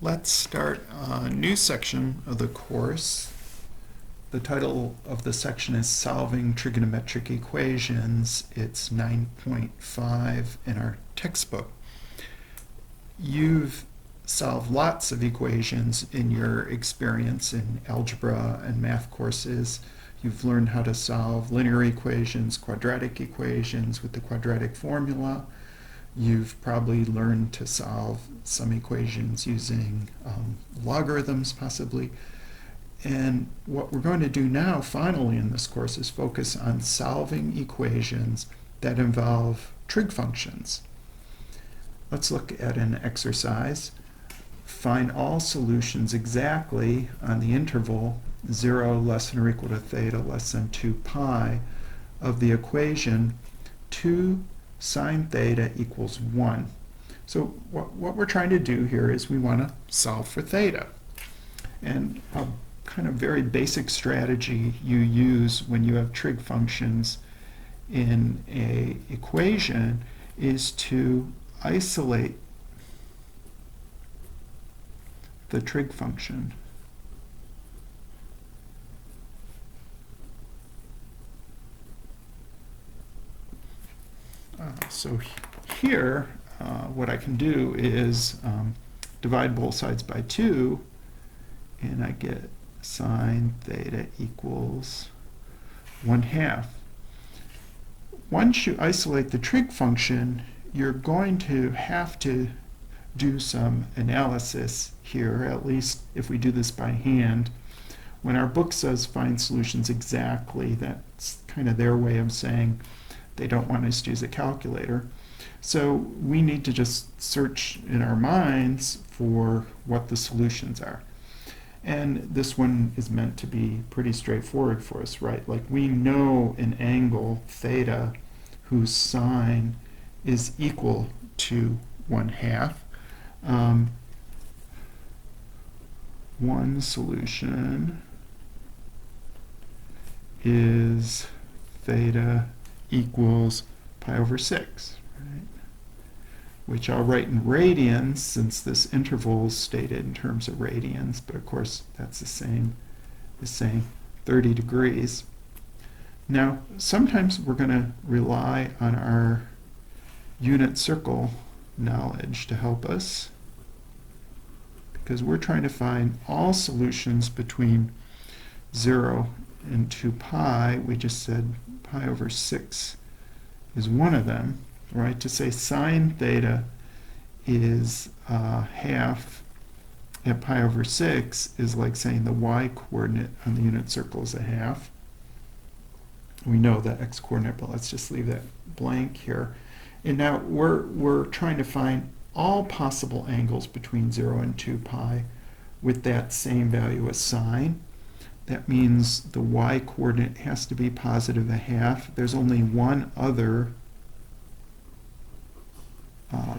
Let's start a new section of the course. The title of the section is Solving Trigonometric Equations. It's 9.5 in our textbook. You've solved lots of equations in your experience in algebra and math courses. You've learned how to solve linear equations, quadratic equations with the quadratic formula. You've probably learned to solve some equations using logarithms, possibly. And what we're going to do now, finally, in this course is focus on solving equations that involve trig functions. Let's look at an exercise. Find all solutions exactly on the interval 0 less than or equal to theta less than 2 pi of the equation 2 sine theta equals 1. So what we're trying to do here is we want to solve for theta. And a kind of very basic strategy you use when you have trig functions in an equation is to isolate the trig function. So here, what I can do is divide both sides by 2, and I get sine theta equals 1/2. Once you isolate the trig function, you're going to have to do some analysis here, at least if we do this by hand. When our book says find solutions exactly, that's kind of their way of saying they don't want us to use a calculator. So we need to just search in our minds for what the solutions are. And this one is meant to be pretty straightforward for us, right? Like we know an angle theta whose sine is equal to 1/2. One solution is theta equals pi over 6, right? Which I'll write in radians since this interval is stated in terms of radians, but of course that's the same as saying 30 degrees. Now, sometimes we're going to rely on our unit circle knowledge to help us, because we're trying to find all solutions between 0 and 2 pi. We just said pi over 6 is one of them, right? To say sine theta is half at pi over 6 is like saying the y-coordinate on the unit circle is a half. We know the x-coordinate, but let's just leave that blank here. And now we're trying to find all possible angles between 0 and 2 pi with that same value as sine. That means the y-coordinate has to be positive a half. There's only one other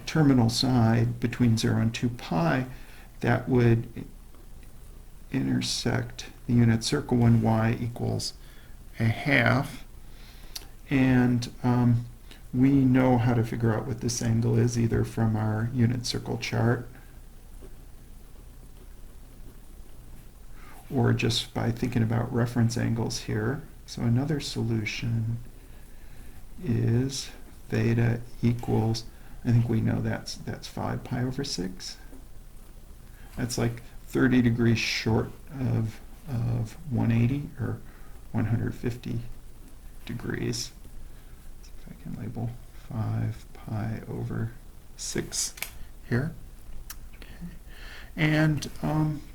terminal side between 0 and 2 pi that would intersect the unit circle when y equals a half. And we know how to figure out what this angle is either from our unit circle chart or just by thinking about reference angles here. So another solution is theta equals, I think we know that's 5 pi over 6. That's like 30 degrees short of 180 or 150 degrees. So if I can label 5 pi over 6 here. And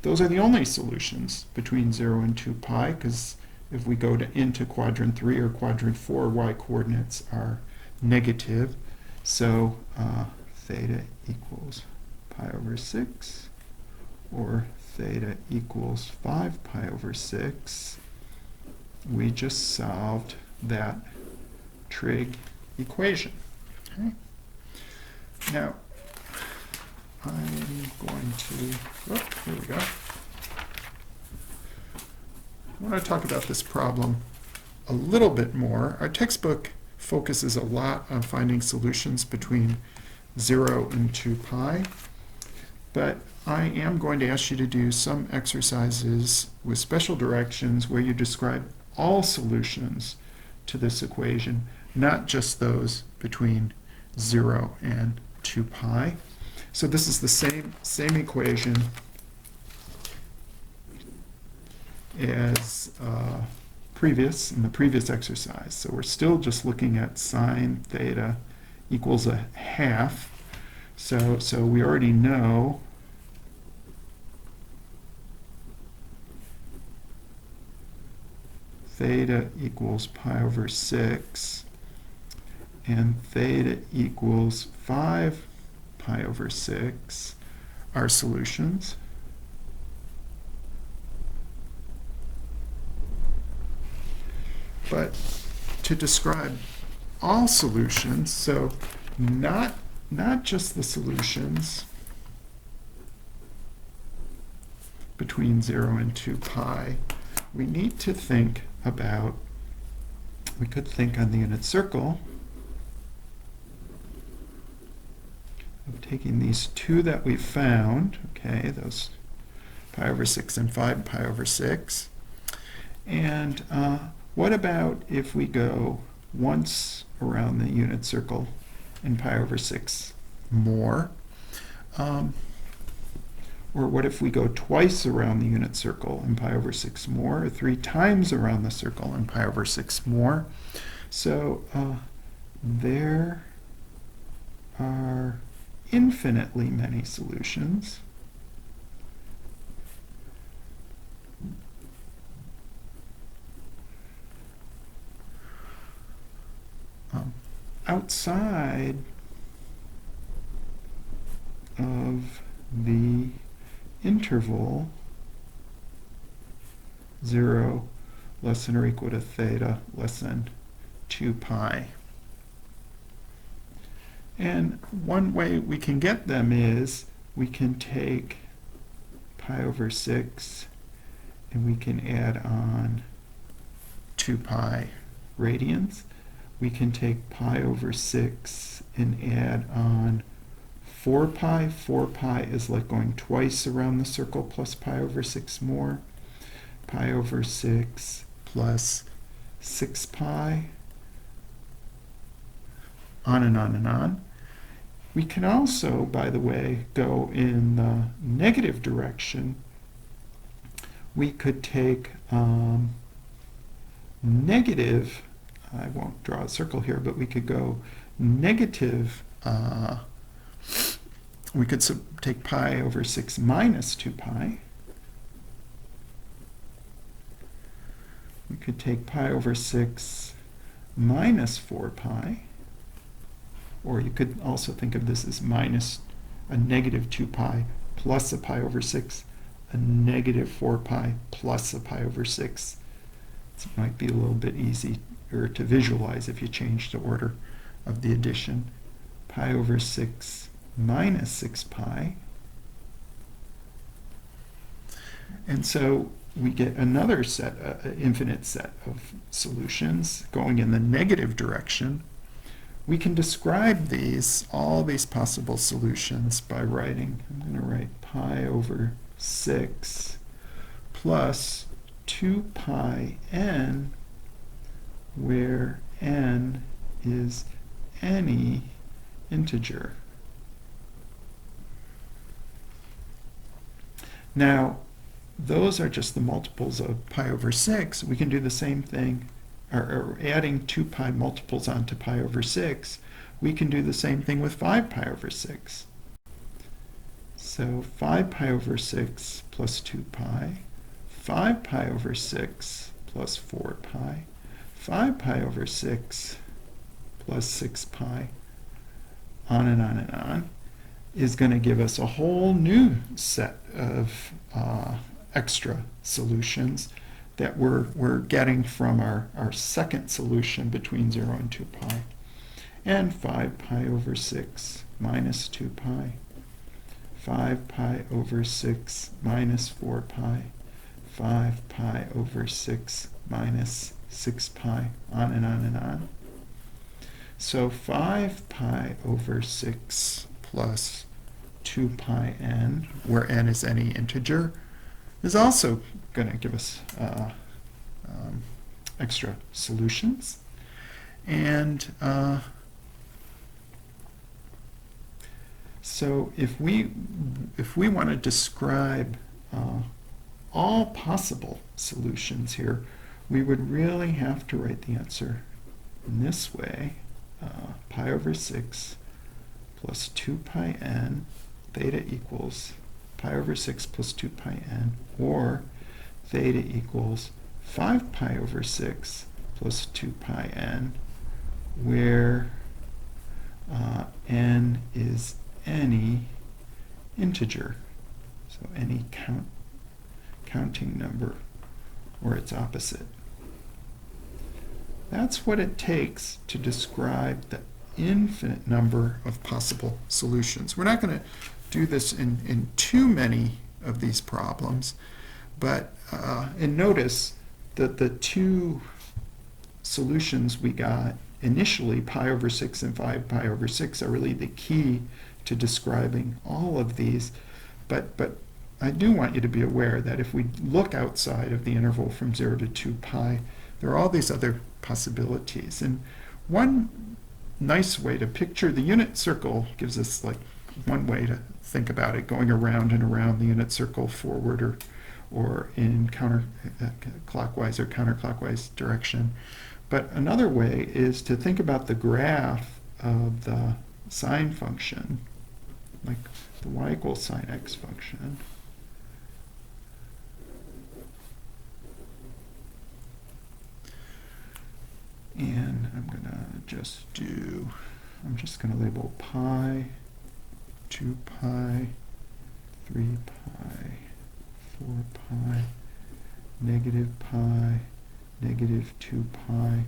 those are the only solutions between 0 and 2 pi, because if we go into quadrant 3 or quadrant 4, y-coordinates are negative. So theta equals pi over 6, or theta equals 5 pi over 6. We just solved that trig equation. Okay. Now, I'm going to, here we go. I want to talk about this problem a little bit more. Our textbook focuses a lot on finding solutions between 0 and 2 pi, but I am going to ask you to do some exercises with special directions where you describe all solutions to this equation, not just those between 0 and 2 pi. So this is the same equation as in the previous exercise. So we're still just looking at sine theta equals a half. So we already know theta equals pi over 6, and theta equals 5 pi over 6 are solutions. But to describe all solutions, so not just the solutions between 0 and 2 pi, we need to think about, we could think on the unit circle of taking these two that we found, okay, those pi over 6 and 5 pi over 6, and what about if we go once around the unit circle in pi over 6 more? Or what if we go twice around the unit circle in pi over 6 more, or 3 times around the circle in pi over 6 more? So there are infinitely many solutions. Outside of the interval 0 less than or equal to theta less than 2 pi. And one way we can get them is we can take pi over 6 and we can add on 2 pi radians. We can take pi over 6 and add on 4 pi. 4 pi is like going twice around the circle plus pi over 6 more. Pi over 6 plus 6 pi. On and on and on. We can also, by the way, go in the negative direction. We could take negative, I won't draw a circle here, but we could go negative, we could take pi over 6 minus 2 pi. We could take pi over 6 minus 4 pi. Or you could also think of this as minus a negative 2 pi plus a pi over 6, a negative 4 pi plus a pi over 6. It might be a little bit easier to visualize if you change the order of the addition. Pi over 6 minus 6 pi. And so we get another set, infinite set of solutions going in the negative direction. We can describe all these possible solutions by writing, I'm going to write pi over 6 plus 2 pi n, where n is any integer. Now, those are just the multiples of pi over 6. We can do the same thing, or adding 2 pi multiples onto pi over 6. We can do the same thing with 5 pi over 6. So 5 pi over 6 plus 2 pi, 5 pi over 6 plus 4 pi, 5 pi over 6 plus 6 pi, on and on and on, is going to give us a whole new set of extra solutions that we're getting from our second solution between 0 and 2 pi. And 5 pi over 6 minus 2 pi, 5 pi over 6 minus 4 pi, 5 pi over 6 minus 6 pi, on and on and on. So 5 pi over 6 plus 2 pi n, where n is any integer, is also going to give us extra solutions. And so if we want to describe all possible solutions here, we would really have to write the answer in this way: pi over 6 plus 2 pi n, theta equals pi over 6 plus 2 pi n, or theta equals 5 pi over 6 plus 2 pi n, where n is any integer, so any counting number or its opposite. That's what it takes to describe the infinite number of possible solutions. We're not going to do this in too many of these problems, but and notice that the two solutions we got initially, pi over 6 and 5 pi over 6, are really the key to describing all of these. But I do want you to be aware that if we look outside of the interval from 0 to 2 pi, there are all these other possibilities. And one nice way to picture the unit circle gives us like one way to think about it, going around and around the unit circle forward or in clockwise or counterclockwise direction. But another way is to think about the graph of the sine function, like the y equals sine x function. And I'm just going to label pi, 2 pi, 3 pi, 4 pi, negative pi, negative 2 pi.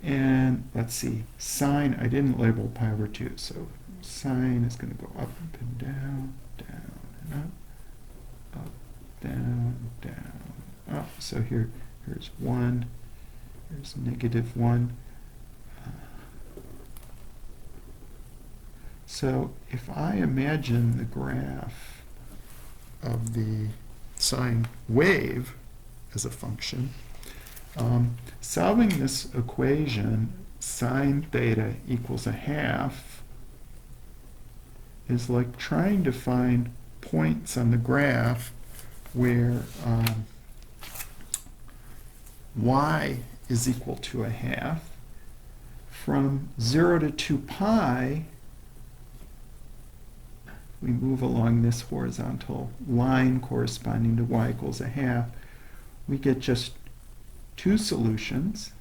And let's see, sine, I didn't label pi over 2, so sine is going to go up and down, down and up, down, down, up. So here's 1, here's negative 1. So if I imagine the graph of the sine wave as a function, solving this equation, sine theta equals 1/2, is like trying to find points on the graph where y is equal to 1/2. From 0 to 2 pi, we move along this horizontal line corresponding to y equals 1/2. We get just two solutions,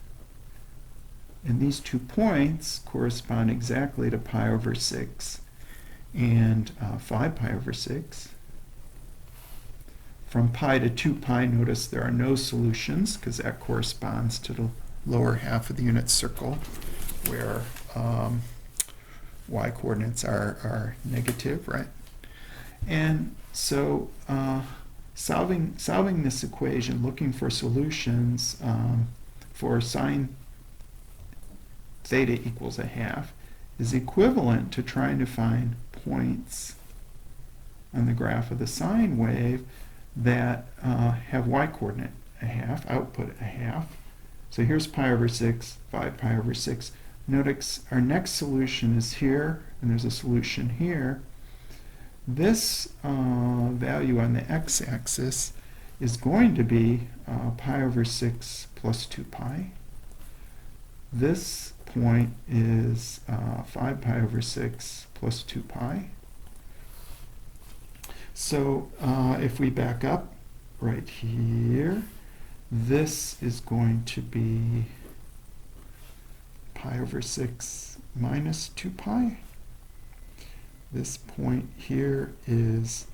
and these 2 points correspond exactly to pi over 6 and 5 pi over 6. From pi to 2 pi, notice there are no solutions because that corresponds to the lower half of the unit circle where y coordinates are negative, right? And so solving this equation, looking for solutions for sine theta equals 1/2, is equivalent to trying to find points on the graph of the sine wave that have y coordinate 1/2, output 1/2. So here's pi over 6, 5 pi over 6. Notice our next solution is here, and there's a solution here. This value on the x-axis is going to be pi over 6 plus 2 pi. This point is 5 pi over 6 plus 2 pi. So if we back up right here, this is going to be pi over 6 minus 2 pi. This point here is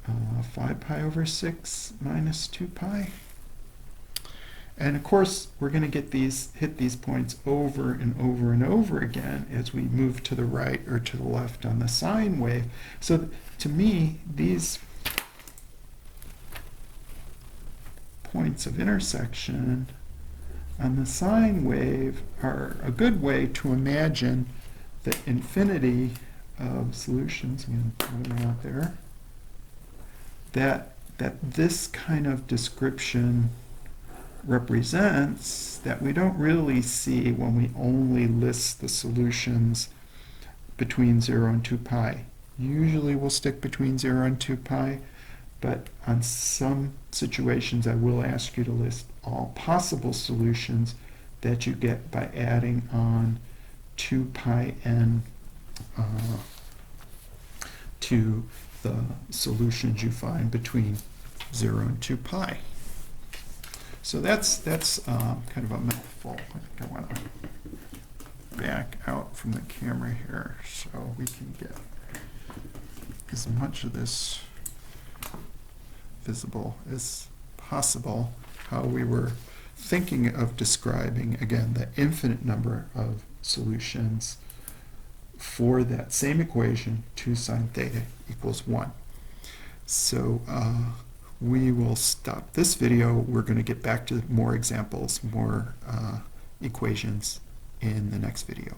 5 pi over 6 minus 2 pi. And of course, we're going to hit these points over and over and over again as we move to the right or to the left on the sine wave. So to me, these points of intersection on the sine wave are a good way to imagine the infinity of solutions, again, put them out there, that this kind of description represents that we don't really see when we only list the solutions between 0 and 2 pi. Usually we'll stick between 0 and 2 pi, but on some situations I will ask you to list all possible solutions that you get by adding on 2 pi n to the solutions you find between 0 and 2 pi. So that's kind of a mouthful. I think I want to back out from the camera here so we can get as much of this visible as possible, how we were thinking of describing, again, the infinite number of solutions for that same equation, 2 sine theta equals 1. So we will stop this video. We're going to get back to more examples, more equations in the next video.